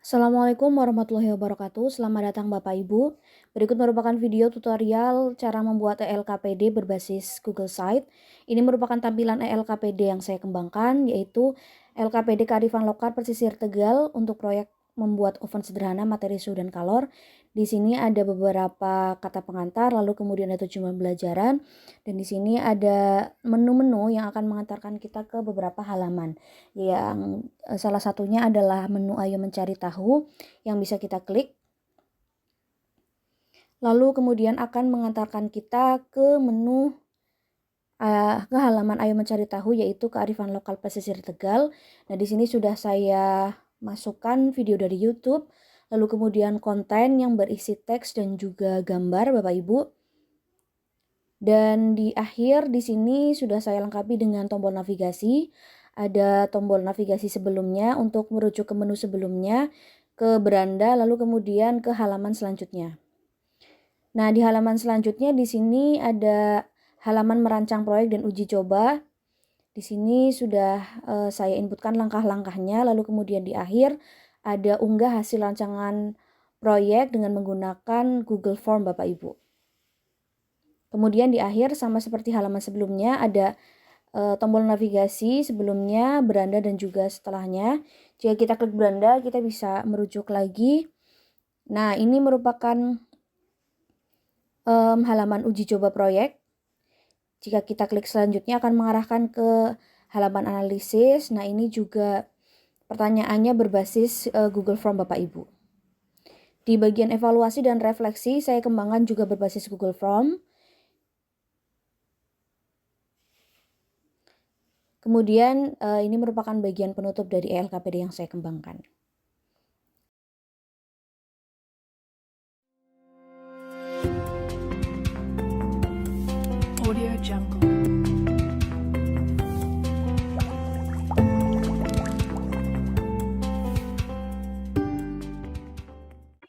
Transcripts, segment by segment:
Assalamualaikum warahmatullahi wabarakatuh. Selamat datang Bapak Ibu. Berikut merupakan video tutorial cara membuat ELKPD berbasis Google Site. Ini merupakan tampilan ELKPD yang saya kembangkan, yaitu ELKPD Kearifan Lokal Pesisir Tegal untuk proyek membuat oven sederhana materi suhu dan kalor. Di sini ada beberapa kata pengantar, lalu kemudian ada tujuan pembelajaran, dan di sini ada menu-menu yang akan mengantarkan kita ke beberapa halaman. Yang salah satunya adalah menu Ayo Mencari Tahu yang bisa kita klik. Lalu kemudian akan mengantarkan kita ke menu ke halaman Ayo Mencari Tahu, yaitu Kearifan Lokal Pesisir Tegal. Nah, di sini sudah saya masukkan video dari YouTube, lalu kemudian konten yang berisi teks dan juga gambar Bapak Ibu. Dan di akhir di sini sudah saya lengkapi dengan tombol navigasi. Ada tombol navigasi sebelumnya untuk merujuk ke menu sebelumnya, ke beranda, lalu kemudian ke halaman selanjutnya. Nah, di halaman selanjutnya di sini ada halaman merancang proyek dan uji coba. Di sini sudah saya inputkan langkah-langkahnya, lalu kemudian di akhir ada unggah hasil rancangan proyek dengan menggunakan Google Form Bapak Ibu. Kemudian di akhir sama seperti halaman sebelumnya ada tombol navigasi sebelumnya, beranda, dan juga setelahnya. Jika kita klik beranda, kita bisa merujuk lagi. Nah, ini merupakan halaman uji coba proyek. Jika kita klik selanjutnya akan mengarahkan ke halaman analisis. Nah, ini juga pertanyaannya berbasis Google Form Bapak Ibu. Di bagian evaluasi dan refleksi, saya kembangkan juga berbasis Google Form. Kemudian ini merupakan bagian penutup dari ELKPD yang saya kembangkan. Audio Jungle.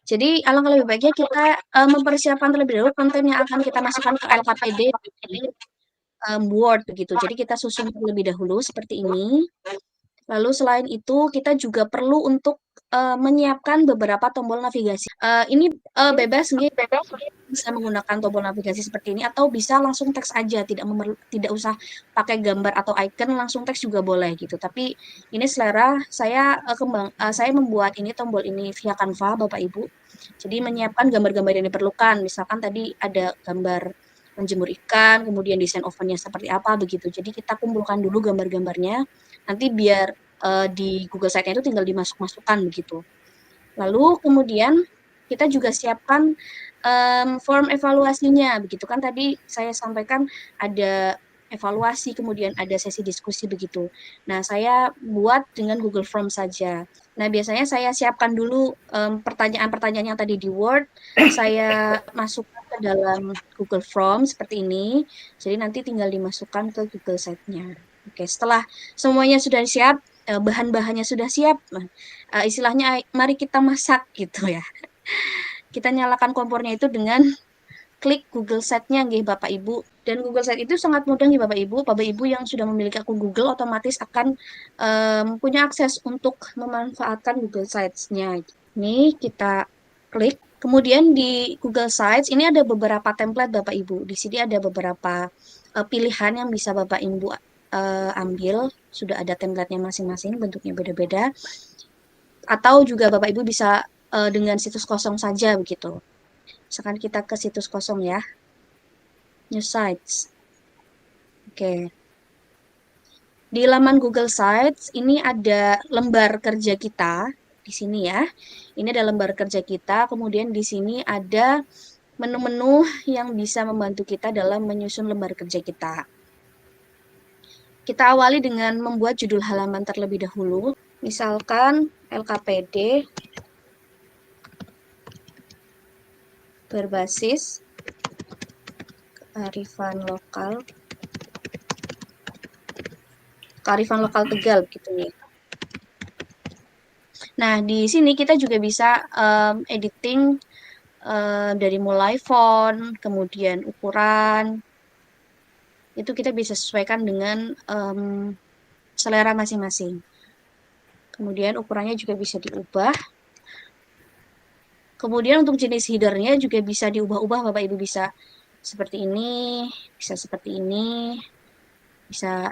Jadi alangkah lebih baiknya kita mempersiapkan terlebih dahulu konten yang akan kita masukkan ke LKPD di Word begitu. Jadi kita susun terlebih dahulu seperti ini. Lalu selain itu kita juga perlu untuk menyiapkan beberapa tombol navigasi. Ini bebas nih, bisa menggunakan tombol navigasi seperti ini atau bisa langsung teks aja, tidak usah pakai gambar atau icon, langsung teks juga boleh gitu. Tapi ini selera saya saya membuat ini tombol ini via Canva Bapak Ibu. Jadi menyiapkan gambar-gambar yang diperlukan. Misalkan tadi ada gambar menjemur ikan, kemudian desain ovennya seperti apa begitu. Jadi kita kumpulkan dulu gambar-gambarnya. Nanti biar di Google Site-nya itu tinggal dimasuk-masukkan begitu. Lalu kemudian kita juga siapkan form evaluasinya begitu kan, tadi saya sampaikan ada evaluasi, kemudian ada sesi diskusi begitu. Nah, saya buat dengan Google Form saja. Nah, biasanya saya siapkan dulu pertanyaan-pertanyaan yang tadi di Word, saya masukkan ke dalam Google Form seperti ini. Jadi nanti tinggal dimasukkan ke Google Site-nya. Oke, setelah semuanya sudah siap, bahan-bahannya sudah siap, istilahnya mari kita masak gitu ya. Kita nyalakan kompornya itu dengan klik Google Site-nya nggih Bapak Ibu. Dan Google Site itu sangat mudah nih Bapak Ibu. Bapak Ibu yang sudah memiliki akun Google otomatis akan punya akses untuk memanfaatkan Google Sites-nya. Ini kita klik. Kemudian di Google Sites ini ada beberapa template Bapak Ibu. Di sini ada beberapa pilihan yang bisa Bapak Ibu ambil. Sudah ada template-nya masing-masing, bentuknya beda-beda. Atau juga Bapak Ibu bisa dengan situs kosong saja begitu. Misalkan kita ke situs kosong ya. New sites. Oke. Di laman Google Sites ini ada lembar kerja kita di sini ya. Ini ada lembar kerja kita, kemudian di sini ada menu-menu yang bisa membantu kita dalam menyusun lembar kerja kita. Kita awali dengan membuat judul halaman terlebih dahulu. Misalkan LKPD berbasis kearifan lokal Tegal gitu nih. Nah, di sini kita juga bisa editing dari mulai font, kemudian ukuran, itu kita bisa sesuaikan dengan selera masing-masing. Kemudian ukurannya juga bisa diubah. Kemudian untuk jenis headernya juga bisa diubah-ubah Bapak Ibu, bisa seperti ini, bisa seperti ini, bisa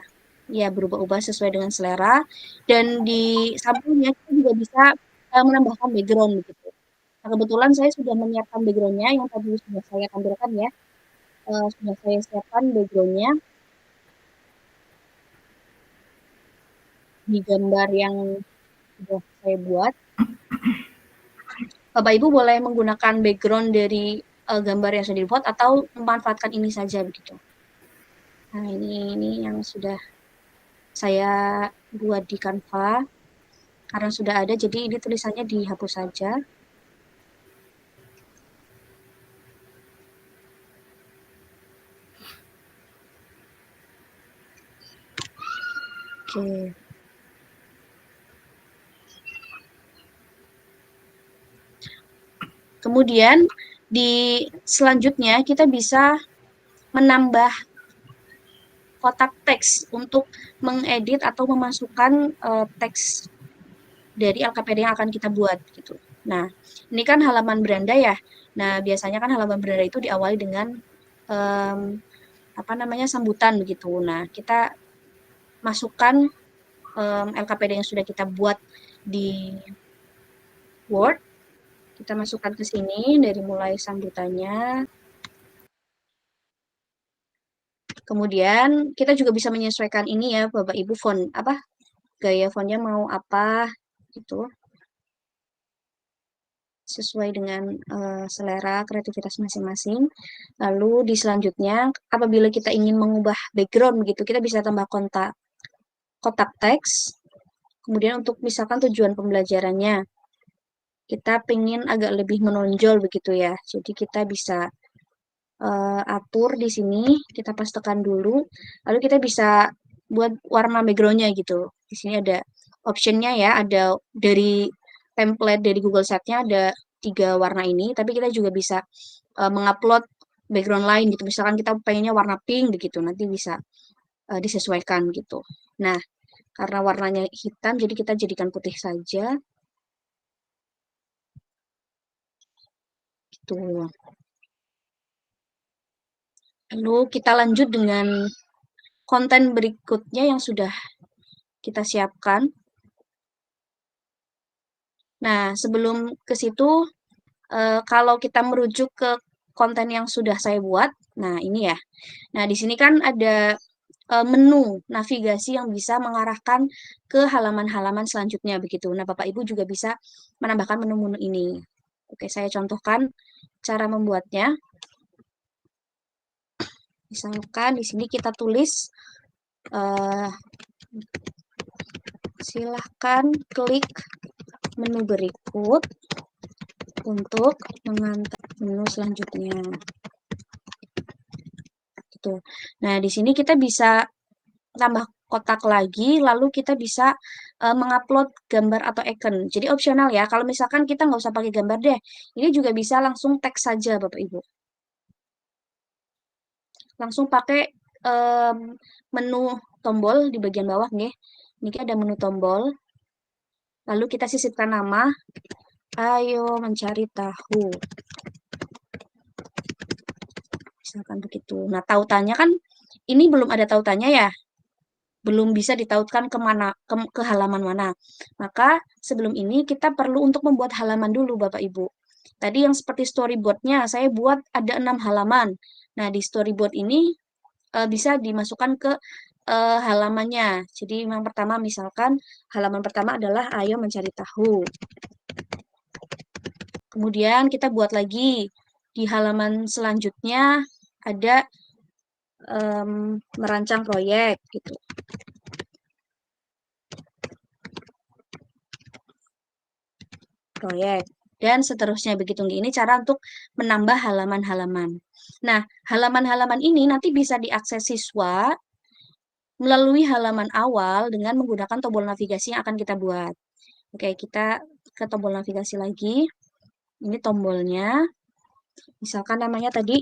ya berubah-ubah sesuai dengan selera. Dan di sampulnya kita juga bisa menambahkan background begitu. Nah, kebetulan saya sudah menyiapkan backgroundnya yang tadi sudah saya tampilkan ya. Sudah saya siapkan backgroundnya di gambar yang sudah saya buat. Bapak Ibu boleh menggunakan background dari gambar yang sudah dibuat atau memanfaatkan ini saja begitu. Nah, ini yang sudah saya buat di Canva. Karena sudah ada, jadi ini tulisannya dihapus saja. Oke. Kemudian di selanjutnya kita bisa menambah kotak teks untuk mengedit atau memasukkan teks dari LKPD yang akan kita buat gitu. Nah, ini kan halaman beranda ya. Nah, biasanya kan halaman beranda itu diawali dengan sambutan begitu. Nah, kita masukkan LKPD yang sudah kita buat di Word. Kita masukkan ke sini dari mulai sambutannya. Kemudian kita juga bisa menyesuaikan ini ya Bapak Ibu, gaya fontnya mau apa gitu. Sesuai dengan selera kreativitas masing-masing. Lalu di selanjutnya apabila kita ingin mengubah background begitu, kita bisa tambah kotak teks. Kemudian untuk misalkan tujuan pembelajarannya, kita pengen agak lebih menonjol begitu ya. Jadi kita bisa atur di sini, kita pastekan dulu, lalu kita bisa buat warna backgroundnya gitu. Di sini ada optionnya ya, ada dari template dari Google Sheet-nya ada 3 warna ini, tapi kita juga bisa mengupload background lain gitu. Misalkan kita pengennya warna pink begitu, nanti bisa disesuaikan gitu. Nah, karena warnanya hitam, jadi kita jadikan putih saja. Gitu. Lalu kita lanjut dengan konten berikutnya yang sudah kita siapkan. Nah, sebelum ke situ, kalau kita merujuk ke konten yang sudah saya buat, nah ini ya. Nah, di sini kan ada menu navigasi yang bisa mengarahkan ke halaman-halaman selanjutnya begitu. Nah, Bapak Ibu juga bisa menambahkan menu-menu ini. Oke, saya contohkan cara membuatnya. Misalkan di sini kita tulis uh, silahkan klik menu berikut untuk mengantar menu selanjutnya. Gitu. Nah, di sini kita bisa tambah kotak lagi, lalu kita bisa mengupload gambar atau icon. Jadi opsional ya, kalau misalkan kita nggak usah pakai gambar deh, ini juga bisa langsung teks saja Bapak Ibu. Langsung pakai menu tombol di bagian bawah nih. Ini ada menu tombol. Lalu kita sisipkan nama, ayo mencari tahu. Misalkan begitu. Nah, tautannya kan ini belum ada tautannya ya. Belum bisa ditautkan ke halaman mana. Maka sebelum ini kita perlu untuk membuat halaman dulu Bapak Ibu. Tadi yang seperti storyboardnya saya buat ada 6 halaman. Nah, di storyboard ini bisa dimasukkan ke halamannya. Jadi yang pertama misalkan halaman pertama adalah ayo mencari tahu. Kemudian kita buat lagi di halaman selanjutnya ada merancang proyek gitu. Proyek dan seterusnya begitu. Ini cara untuk menambah halaman-halaman. Nah, halaman-halaman ini nanti bisa diakses siswa melalui halaman awal dengan menggunakan tombol navigasi yang akan kita buat. Oke, kita ke tombol navigasi lagi. Ini tombolnya. Misalkan namanya tadi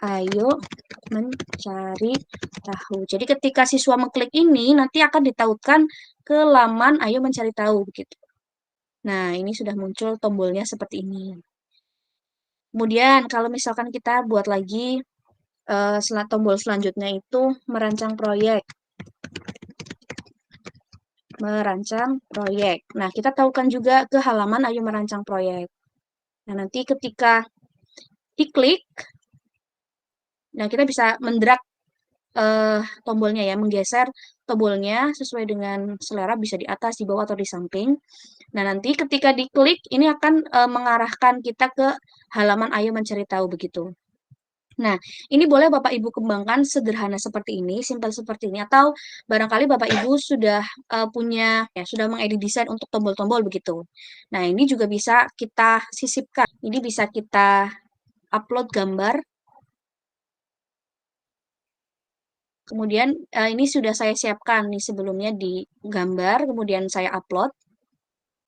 ayo mencari tahu. Jadi ketika siswa mengklik ini nanti akan ditautkan ke laman ayo mencari tahu begitu. Nah, ini sudah muncul tombolnya seperti ini. Kemudian kalau misalkan kita buat lagi tombol selanjutnya itu merancang proyek. Merancang proyek. Nah, kita tahukan juga ke halaman Ayo Merancang Proyek. Nah, nanti ketika diklik, nah kita bisa mendrag tombolnya ya, menggeser tombolnya sesuai dengan selera, bisa di atas, di bawah, atau di samping. Nah, nanti ketika diklik, ini akan mengarahkan kita ke halaman Ayo Mencari Tahu begitu. Nah, ini boleh Bapak Ibu kembangkan sederhana seperti ini, simpel seperti ini, atau barangkali Bapak Ibu sudah sudah mengedit desain untuk tombol-tombol begitu. Nah, ini juga bisa kita sisipkan. Ini bisa kita upload gambar. Kemudian ini sudah saya siapkan nih sebelumnya di gambar, kemudian saya upload.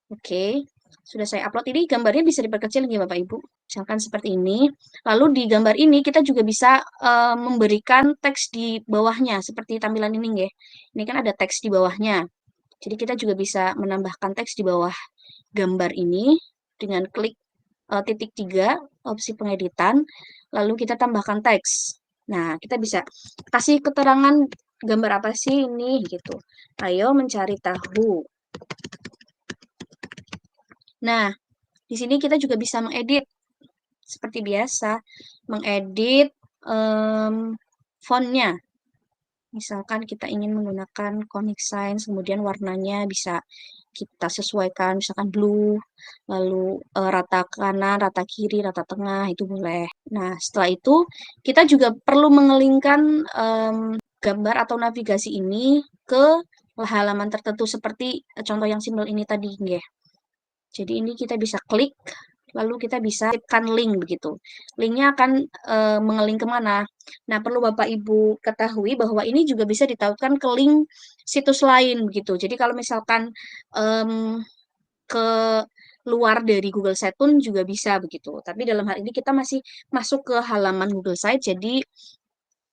Oke, sudah saya upload. Ini gambarnya bisa diperkecil nih Bapak Ibu. Misalkan seperti ini. Lalu di gambar ini kita juga bisa memberikan teks di bawahnya seperti tampilan ini ya. Ini kan ada teks di bawahnya. Jadi kita juga bisa menambahkan teks di bawah gambar ini dengan klik titik 3 opsi pengeditan. Lalu kita tambahkan teks. Nah, kita bisa kasih keterangan gambar apa sih ini gitu. Ayo mencari tahu. Nah, di sini kita juga bisa mengedit seperti biasa, mengedit fontnya. Misalkan kita ingin menggunakan Comic Sans, kemudian warnanya bisa kita sesuaikan, misalkan blue, lalu rata kanan, rata kiri, rata tengah, itu boleh. Nah, setelah itu kita juga perlu mengelingkan gambar atau navigasi ini ke halaman tertentu seperti contoh yang simpel ini tadi, ya. Jadi ini kita bisa klik, lalu kita bisa titipkan link begitu. Linknya akan mengeling kemana? Nah, perlu Bapak Ibu ketahui bahwa ini juga bisa ditautkan ke link situs lain begitu. Jadi kalau misalkan ke luar dari Google Site pun juga bisa begitu. Tapi dalam hal ini kita masih masuk ke halaman Google Site, jadi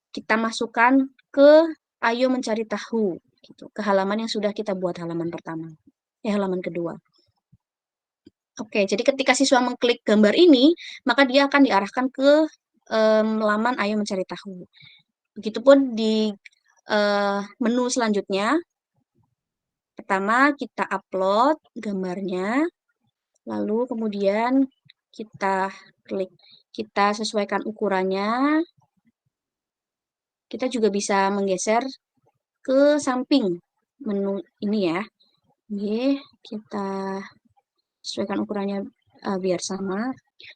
kita masukkan ke Ayo Mencari Tahu gitu, ke halaman yang sudah kita buat halaman pertama. Halaman kedua. Oke, jadi ketika siswa mengklik gambar ini, maka dia akan diarahkan ke laman Ayo Mencari Tahu. Begitupun di menu selanjutnya. Pertama, kita upload gambarnya, lalu kemudian kita klik, kita sesuaikan ukurannya. Kita juga bisa menggeser ke samping menu ini ya. Oke, kita sesuaikan ukurannya biar sama.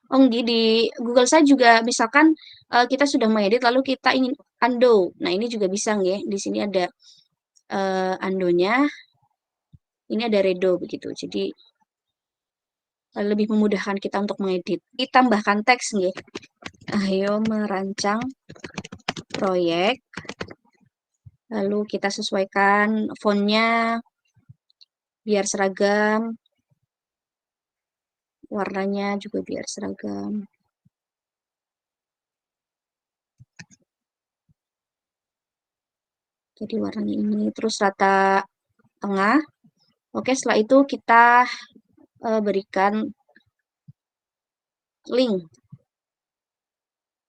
Oh, di Google saya juga misalkan kita sudah mengedit lalu kita ingin undo. Nah, ini juga bisa nggih. Di sini ada undo-nya. Ini ada redo begitu. Jadi lebih memudahkan kita untuk mengedit. Ditambahkan teks nggih. Ayo merancang proyek. Lalu kita sesuaikan fontnya biar seragam. Warnanya juga biar seragam. Jadi warnanya ini, terus rata tengah. Oke, setelah itu kita berikan link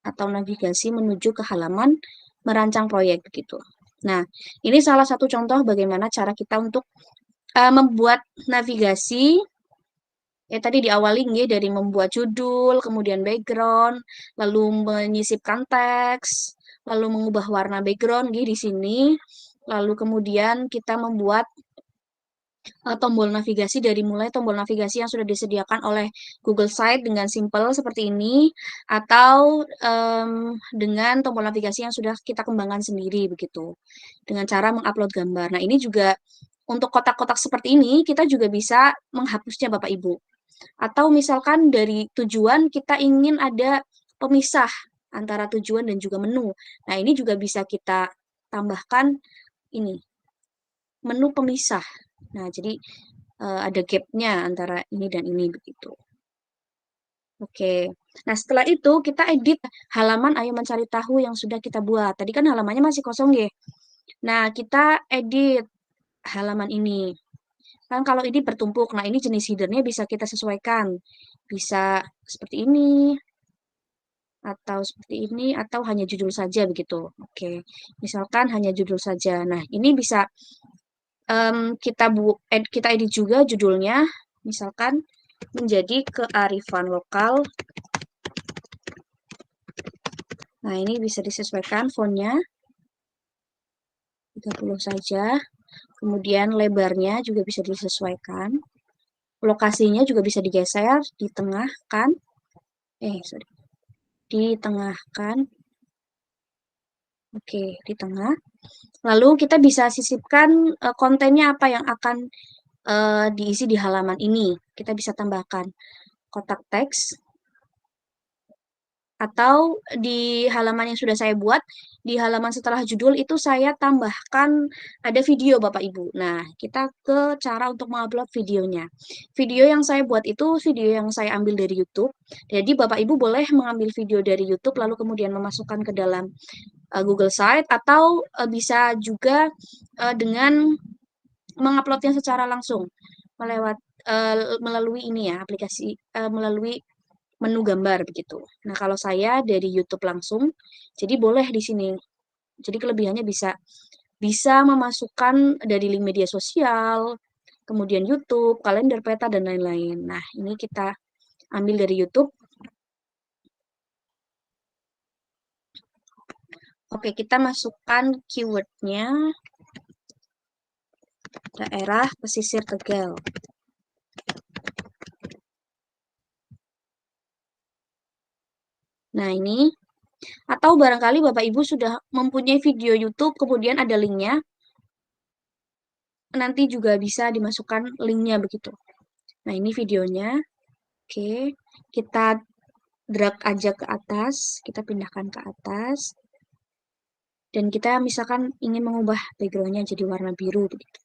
atau navigasi menuju ke halaman merancang proyek gitu. Nah, ini salah satu contoh bagaimana cara kita untuk membuat navigasi. Tadi diawali nggih dari membuat judul, kemudian background, lalu menyisipkan teks, lalu mengubah warna background nggih di sini. Lalu kemudian kita membuat tombol navigasi dari mulai tombol navigasi yang sudah disediakan oleh Google Site dengan simple seperti ini, atau dengan tombol navigasi yang sudah kita kembangkan sendiri begitu, dengan cara mengupload gambar. Nah, ini juga untuk kotak-kotak seperti ini kita juga bisa menghapusnya Bapak Ibu. Atau misalkan dari tujuan kita ingin ada pemisah antara tujuan dan juga menu. Nah, ini juga bisa kita tambahkan ini, menu pemisah. Nah, jadi ada gap-nya antara ini dan ini begitu. Oke. Nah, setelah itu kita edit halaman Ayo Mencari Tahu yang sudah kita buat. Tadi kan halamannya masih kosong ya. Nah, kita edit halaman ini. Kan kalau ini bertumpuk, nah ini jenis headernya bisa kita sesuaikan. Bisa seperti ini, atau seperti ini, atau hanya judul saja begitu. Oke, misalkan hanya judul saja. Nah, ini bisa kita edit juga judulnya, misalkan menjadi kearifan lokal. Nah, ini bisa disesuaikan fontnya 30 saja. Kemudian lebarnya juga bisa disesuaikan. Lokasinya juga bisa digeser di tengah kan. Sorry. Di tengah kan. Oke, di tengah. Lalu kita bisa sisipkan kontennya apa yang akan diisi di halaman ini. Kita bisa tambahkan kotak teks, atau di halaman yang sudah saya buat, di halaman setelah judul itu saya tambahkan ada video Bapak Ibu. Nah, kita ke cara untuk mengupload videonya. Video yang saya buat itu video yang saya ambil dari YouTube. Jadi Bapak Ibu boleh mengambil video dari YouTube lalu kemudian memasukkan ke dalam Google Site, atau bisa juga dengan menguploadnya secara langsung melalui ini ya, aplikasi melalui menu gambar begitu. Nah, kalau saya dari YouTube langsung, jadi boleh di sini. Jadi kelebihannya bisa memasukkan dari link media sosial, kemudian YouTube, kalender, peta, dan lain-lain. Nah, ini kita ambil dari YouTube. Oke, kita masukkan keywordnya daerah pesisir Tegal. Nah, ini. Atau barangkali Bapak Ibu sudah mempunyai video YouTube, kemudian ada linknya, nanti juga bisa dimasukkan linknya begitu. Nah, ini videonya. Oke, kita drag aja ke atas, kita pindahkan ke atas, dan kita misalkan ingin mengubah backgroundnya jadi warna biru begitu.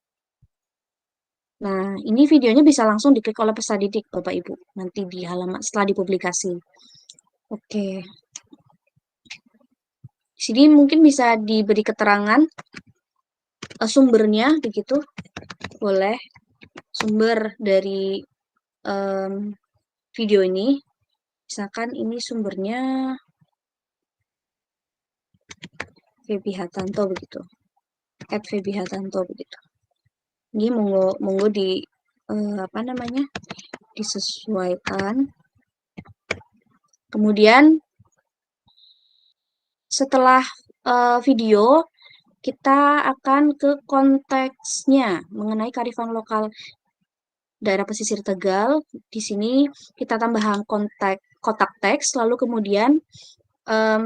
Nah, ini videonya bisa langsung diklik oleh peserta didik Bapak Ibu, nanti di halaman setelah dipublikasi. Oke. Di sini mungkin bisa diberi keterangan sumbernya begitu. Boleh sumber dari video ini. Misalkan ini sumbernya Feby Hatanto begitu. @Feby Hatanto begitu. Ini monggo di disesuaikan. Kemudian setelah video, kita akan ke konteksnya mengenai kearifan lokal daerah pesisir Tegal. Di sini kita tambahkan kotak teks, lalu kemudian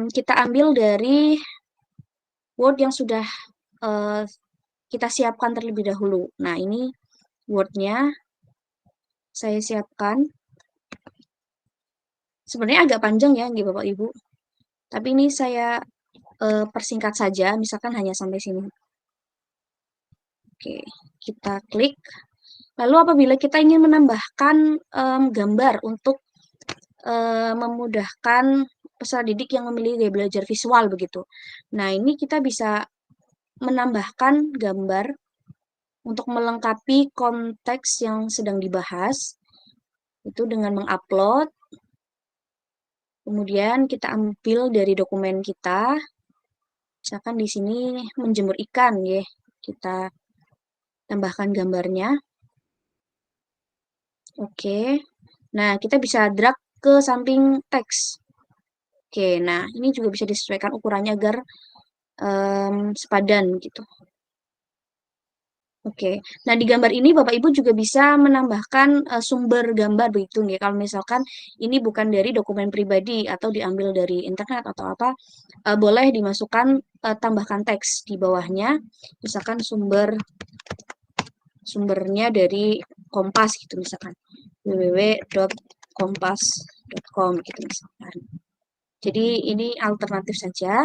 kita ambil dari Word yang sudah kita siapkan terlebih dahulu. Nah, ini Word-nya saya siapkan. Sebenarnya agak panjang ya, Bapak Ibu. Tapi ini saya persingkat saja, misalkan hanya sampai sini. Oke, kita klik. Lalu apabila kita ingin menambahkan gambar untuk memudahkan peserta didik yang memiliki gaya belajar visual begitu. Nah, ini kita bisa menambahkan gambar untuk melengkapi konteks yang sedang dibahas. Itu dengan mengupload. Kemudian kita ambil dari dokumen kita. Misalkan di sini menjemur ikan ya. Kita tambahkan gambarnya. Oke. Nah, kita bisa drag ke samping teks. Oke, nah ini juga bisa disesuaikan ukurannya agar sepadan gitu. Oke, nah di gambar ini Bapak Ibu juga bisa menambahkan sumber gambar begitu ya. Kalau misalkan ini bukan dari dokumen pribadi atau diambil dari internet atau apa, boleh dimasukkan tambahkan teks di bawahnya. Misalkan sumbernya dari Kompas gitu misalkan, www.kompas.com gitu misalkan. Jadi ini alternatif saja.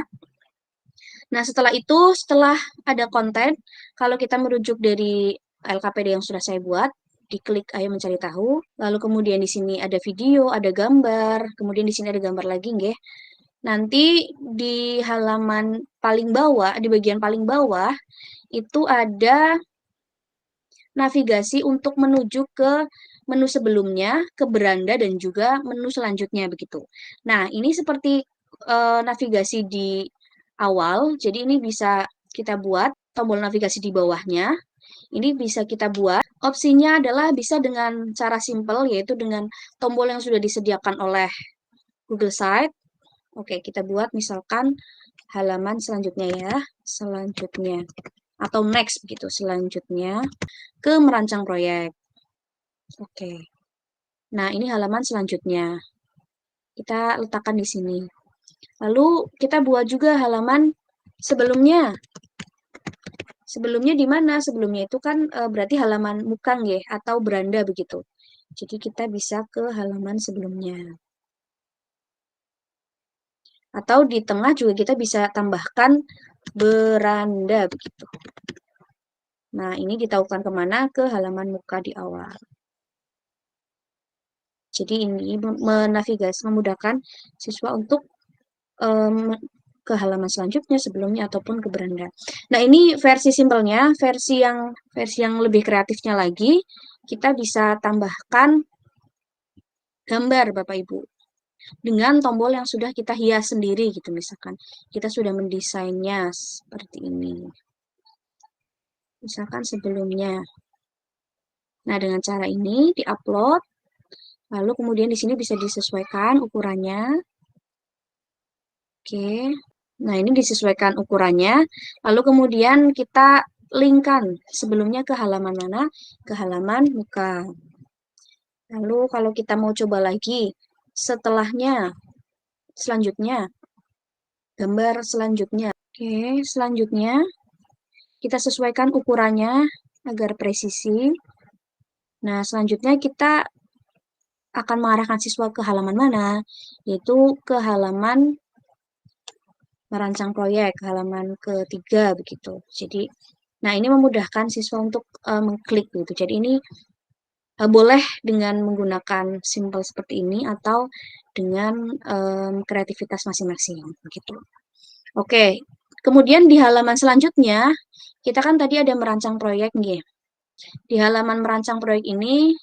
Nah, setelah ada konten, kalau kita merujuk dari LKPD yang sudah saya buat, diklik ayo mencari tahu, lalu kemudian di sini ada video, ada gambar, kemudian di sini ada gambar lagi nggih. Nanti di halaman paling bawah, di bagian paling bawah itu ada navigasi untuk menuju ke menu sebelumnya, ke beranda dan juga menu selanjutnya begitu. Nah, ini seperti navigasi di awal. Jadi ini bisa kita buat tombol navigasi di bawahnya. Ini bisa kita buat. Opsinya adalah bisa dengan cara simple, yaitu dengan tombol yang sudah disediakan oleh Google Site. Oke, kita buat misalkan halaman selanjutnya ya. Selanjutnya. Atau next begitu. Selanjutnya ke merancang proyek. Oke. Nah, ini halaman selanjutnya. Kita letakkan di sini. Lalu kita buat juga halaman sebelumnya. Sebelumnya di mana? Sebelumnya itu kan berarti halaman mukang ya atau beranda begitu. Jadi kita bisa ke halaman sebelumnya. Atau di tengah juga kita bisa tambahkan beranda begitu. Nah, ini ditahukan kemana? Ke halaman muka di awal. Jadi ini menavigasi, memudahkan siswa untuk ke halaman selanjutnya, sebelumnya, ataupun ke beranda. Nah, ini versi simpelnya. Versi yang lebih kreatifnya lagi, kita bisa tambahkan gambar, Bapak Ibu. Dengan tombol yang sudah kita hias sendiri gitu misalkan. Kita sudah mendesainnya seperti ini. Misalkan sebelumnya. Nah, dengan cara ini diupload, lalu kemudian di sini bisa disesuaikan ukurannya. Oke. Nah, ini disesuaikan ukurannya. Lalu kemudian kita linkkan sebelumnya ke halaman mana? Ke halaman muka. Lalu kalau kita mau coba lagi, setelahnya, selanjutnya, gambar selanjutnya. Oke, selanjutnya kita sesuaikan ukurannya agar presisi. Nah, selanjutnya kita akan mengarahkan siswa ke halaman mana? Yaitu ke halaman merancang proyek, halaman ketiga begitu. Jadi, nah ini memudahkan siswa untuk mengklik gitu. Jadi ini boleh dengan menggunakan simbol seperti ini atau dengan kreativitas masing-masing begitu. Oke, kemudian di halaman selanjutnya kita kan tadi ada merancang proyek nih. Di halaman merancang proyek ini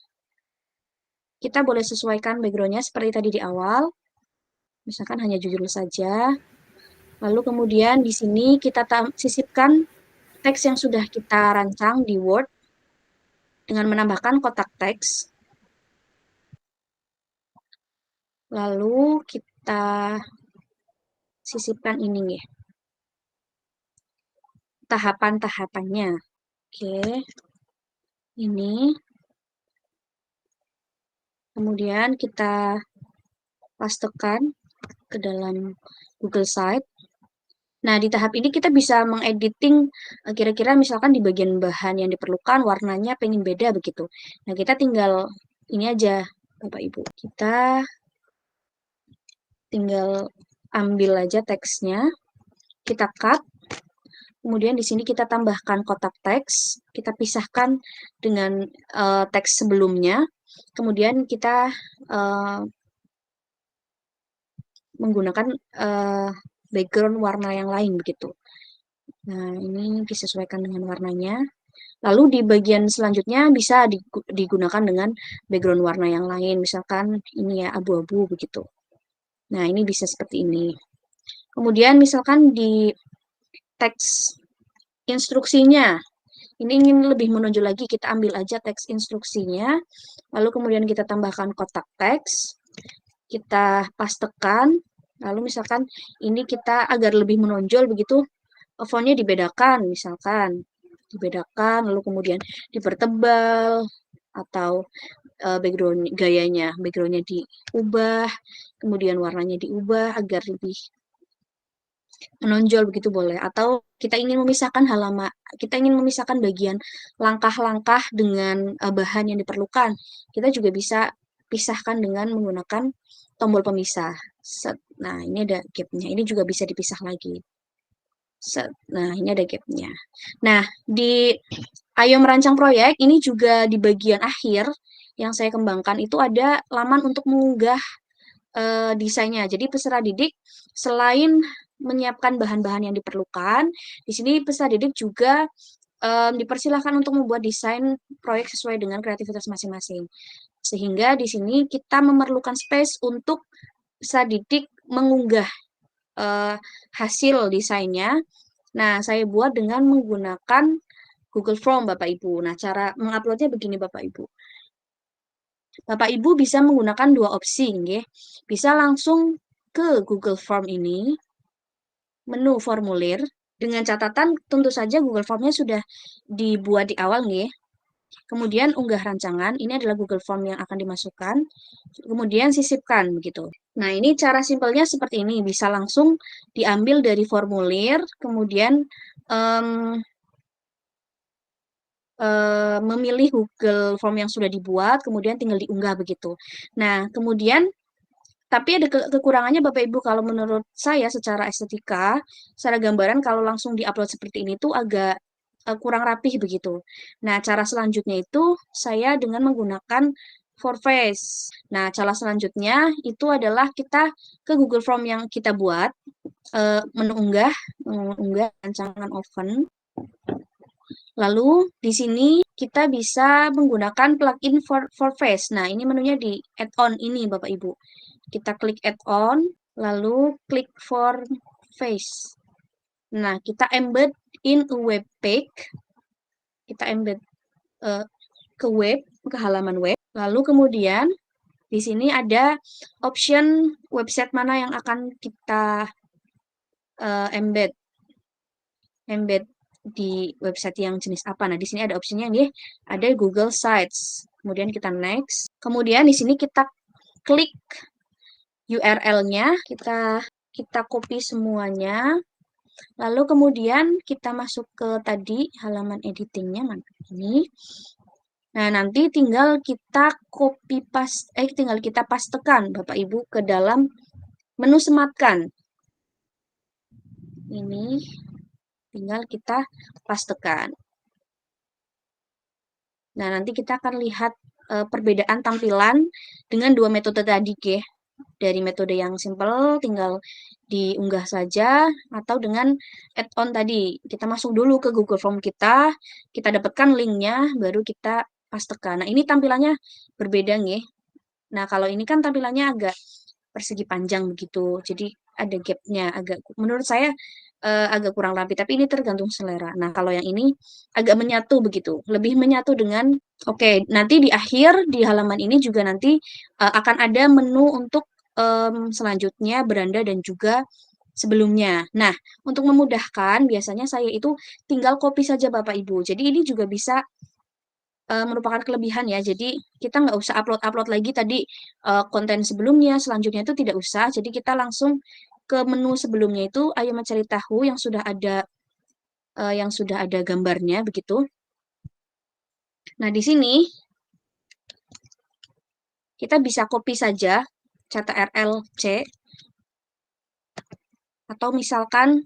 kita boleh sesuaikan backgroundnya seperti tadi di awal. Misalkan hanya judul saja. Lalu kemudian di sini kita sisipkan teks yang sudah kita rancang di Word dengan menambahkan kotak teks. Lalu kita sisipkan ini ya. Tahapan-tahapannya. Oke. Ini. Kemudian kita pastekan ke dalam Google Site. Nah, di tahap ini kita bisa mengediting kira-kira misalkan di bagian bahan yang diperlukan warnanya pengen beda begitu. Nah, kita tinggal ini aja Bapak Ibu. Kita tinggal ambil aja teksnya, kita cut. Kemudian di sini kita tambahkan kotak teks, kita pisahkan dengan teks sebelumnya. Kemudian kita menggunakan background warna yang lain begitu. Nah, ini disesuaikan dengan warnanya. Lalu di bagian selanjutnya bisa digunakan dengan background warna yang lain, misalkan ini ya abu-abu begitu. Nah, ini bisa seperti ini. Kemudian misalkan di teks instruksinya, ini ingin lebih menonjol lagi, kita ambil aja teks instruksinya, lalu kemudian kita tambahkan kotak teks, kita pastekan, lalu misalkan ini kita agar lebih menonjol begitu, fontnya dibedakan misalkan, dibedakan, lalu kemudian dipertebal, atau backgroundnya diubah, kemudian warnanya diubah agar lebih menonjol begitu boleh. Atau kita ingin memisahkan bagian langkah-langkah dengan bahan yang diperlukan, kita juga bisa pisahkan dengan menggunakan tombol pemisah. Nah, ini ada gapnya, ini juga bisa dipisah lagi. Nah, ini ada gapnya. Nah, di Ayo Merancang Proyek, ini juga di bagian akhir yang saya kembangkan itu ada laman untuk mengunggah desainnya. Jadi peserta didik selain menyiapkan bahan-bahan yang diperlukan, di sini peserta didik juga dipersilahkan untuk membuat desain proyek sesuai dengan kreativitas masing-masing. Sehingga di sini kita memerlukan space untuk peserta didik mengunggah hasil desainnya. Nah, saya buat dengan menggunakan Google Form, Bapak Ibu. Nah, cara menguploadnya begini, Bapak Ibu. Bapak Ibu bisa menggunakan dua opsi, nggih. Bisa langsung ke Google Form ini, menu formulir, dengan catatan tentu saja Google Form-nya sudah dibuat di awal, nggih. Kemudian unggah rancangan, ini adalah Google Form yang akan dimasukkan. Kemudian sisipkan, begitu. Nah, ini cara simpelnya seperti ini. Bisa langsung diambil dari formulir, kemudian um, memilih Google Form yang sudah dibuat, kemudian tinggal diunggah begitu. Nah, kemudian tapi ada kekurangannya Bapak Ibu kalau menurut saya secara estetika, secara gambaran kalau langsung diupload seperti ini tuh agak kurang rapih begitu. Nah, cara selanjutnya itu saya dengan menggunakan Forface. Nah, cara selanjutnya itu adalah kita ke Google Form yang kita buat, menu unggah rancangan oven. Lalu di sini kita bisa menggunakan plugin Forface. Nah, ini menunya di add-on ini Bapak Ibu. Kita klik add-on, lalu klik Forface. Nah, kita embed in a web page. Kita embed ke web, ke halaman web. Lalu kemudian di sini ada option website mana yang akan kita embed di website yang jenis apa. Nah, di sini ada opsinya nih, ada Google Sites. Kemudian kita next. Kemudian di sini kita klik URL-nya, kita copy semuanya. Lalu kemudian kita masuk ke tadi halaman editingnya mana ini. Nah, nanti tinggal kita tinggal kita pastekan Bapak Ibu ke dalam menu sematkan. Ini tinggal kita pastekan. Nah, nanti kita akan lihat perbedaan tampilan dengan dua metode tadi, ya. Dari metode yang simple, tinggal diunggah saja, atau dengan add-on tadi. Kita masuk dulu ke Google Form kita dapatkan linknya, baru kita pastekan. Nah, ini tampilannya berbeda, nih. Nah, kalau ini kan tampilannya agak persegi panjang begitu, jadi ada gapnya, menurut saya agak kurang rapi, tapi ini tergantung selera. Nah, kalau yang ini agak menyatu begitu, lebih menyatu dengan, oke, nanti di akhir di halaman ini juga nanti akan ada menu untuk selanjutnya, beranda dan juga sebelumnya. Nah, untuk memudahkan, biasanya saya itu tinggal copy saja Bapak Ibu. Jadi ini juga bisa merupakan kelebihan ya. Jadi kita nggak usah upload lagi tadi konten sebelumnya, selanjutnya itu tidak usah. Jadi kita langsung ke menu sebelumnya itu Ayo Mencari Tahu yang sudah ada gambarnya begitu. Nah, di sini kita bisa copy saja CTRL-C, atau misalkan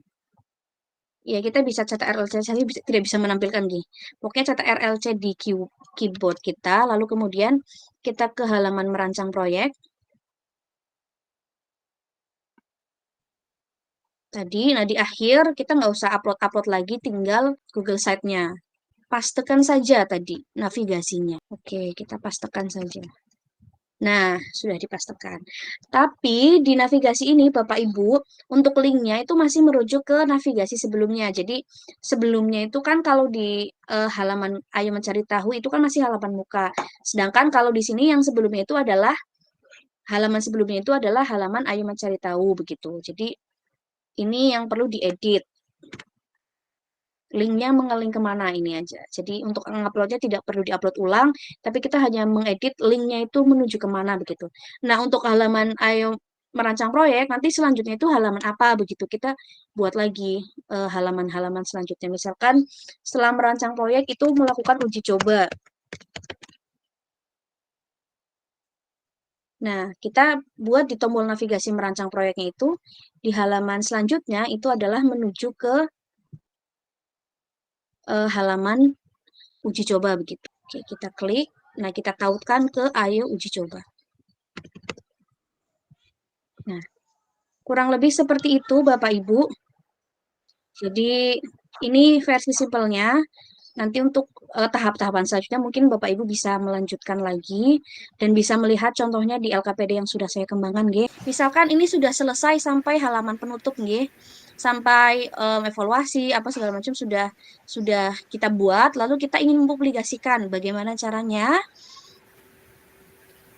ya kita bisa CTRL-C saja tidak bisa menampilkan gini. Pokoknya CTRL-C di keyboard kita, lalu kemudian kita ke halaman merancang proyek. Tadi, nah di akhir kita nggak usah upload lagi, tinggal Google Site-nya. Pastekan saja tadi navigasinya. Oke, kita pastekan saja. Nah, sudah dipastekan. Tapi di navigasi ini, Bapak Ibu, untuk linknya itu masih merujuk ke navigasi sebelumnya. Jadi sebelumnya itu kan kalau di halaman Ayo Mencari Tahu itu kan masih halaman muka. Sedangkan kalau di sini yang sebelumnya itu adalah halaman Ayo Mencari Tahu begitu. Jadi ini yang perlu diedit. Linknya mengeling kemana ini aja. Jadi untuk menguploadnya tidak perlu diupload ulang, tapi kita hanya mengedit linknya itu menuju kemana begitu. Nah, untuk halaman Ayo Merancang Proyek, nanti selanjutnya itu halaman apa begitu. Kita buat lagi halaman-halaman selanjutnya. Misalkan setelah merancang proyek itu melakukan uji coba. Nah, kita buat di tombol navigasi merancang proyeknya itu, di halaman selanjutnya itu adalah menuju ke halaman uji coba begitu. Oke, kita klik. Nah, kita tautkan ke Ayo Uji Coba. Nah, kurang lebih seperti itu Bapak Ibu. Jadi, ini versi simpelnya. Nanti untuk tahap-tahapan selanjutnya mungkin Bapak Ibu bisa melanjutkan lagi dan bisa melihat contohnya di LKPD yang sudah saya kembangkan, nggih. Misalkan ini sudah selesai sampai halaman penutup, nggih. Sampai evaluasi apa segala macam sudah kita buat, lalu kita ingin mempublikasikan. Bagaimana caranya?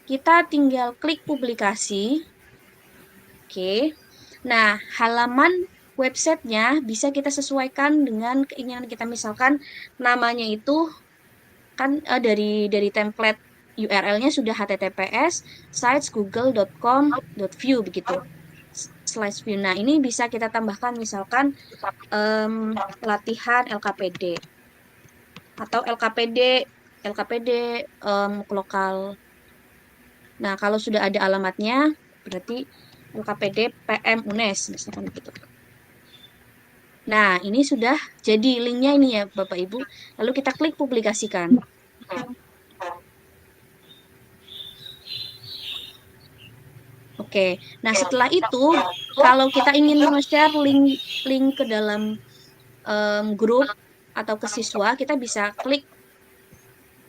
Kita tinggal klik publikasi. Oke. Nah, halaman websitenya bisa kita sesuaikan dengan keinginan kita. Misalkan namanya itu kan dari template URL-nya sudah https sites.google.com.view begitu. /view. Nah, ini bisa kita tambahkan misalkan latihan LKPD atau LKPD lokal. Nah, kalau sudah ada alamatnya berarti LKPD PM UNES misalkan gitu. Nah, ini sudah jadi linknya ini ya Bapak Ibu. Lalu kita klik publikasikan. Oke, nah setelah itu kalau kita ingin share link ke dalam grup atau ke siswa, kita bisa klik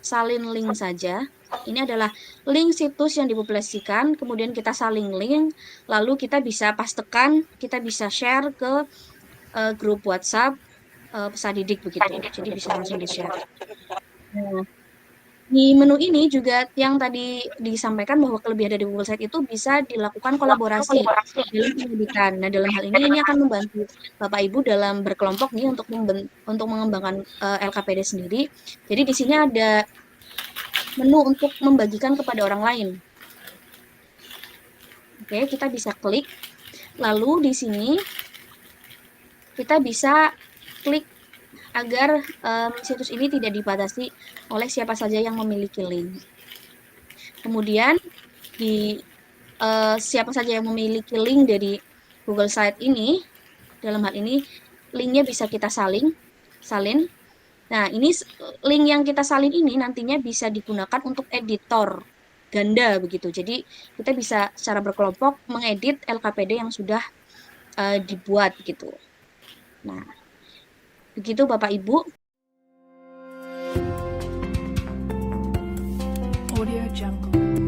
salin link saja. Ini adalah link situs yang dipublikasikan, kemudian kita salin link, lalu kita bisa pastekan, kita bisa share ke grup WhatsApp peserta didik begitu. Jadi bisa langsung di-share. Nah, di menu ini juga yang tadi disampaikan bahwa kelebihan dari Google Site itu bisa dilakukan kolaborasi dalam pendidikan. Nah, dalam hal ini akan membantu Bapak Ibu dalam berkelompok nih untuk mengembangkan LKPD sendiri. Jadi di sini ada menu untuk membagikan kepada orang lain. Oke, kita bisa klik. Lalu di sini kita bisa klik agar situs ini tidak dibatasi oleh siapa saja yang memiliki link. Kemudian di siapa saja yang memiliki link dari Google Site ini, dalam hal ini linknya bisa kita salin. Nah, ini link yang kita salin ini nantinya bisa digunakan untuk editor ganda begitu. Jadi kita bisa secara berkelompok mengedit LKPD yang sudah dibuat gitu. Nah, begitu Bapak Ibu. Audio Jungle.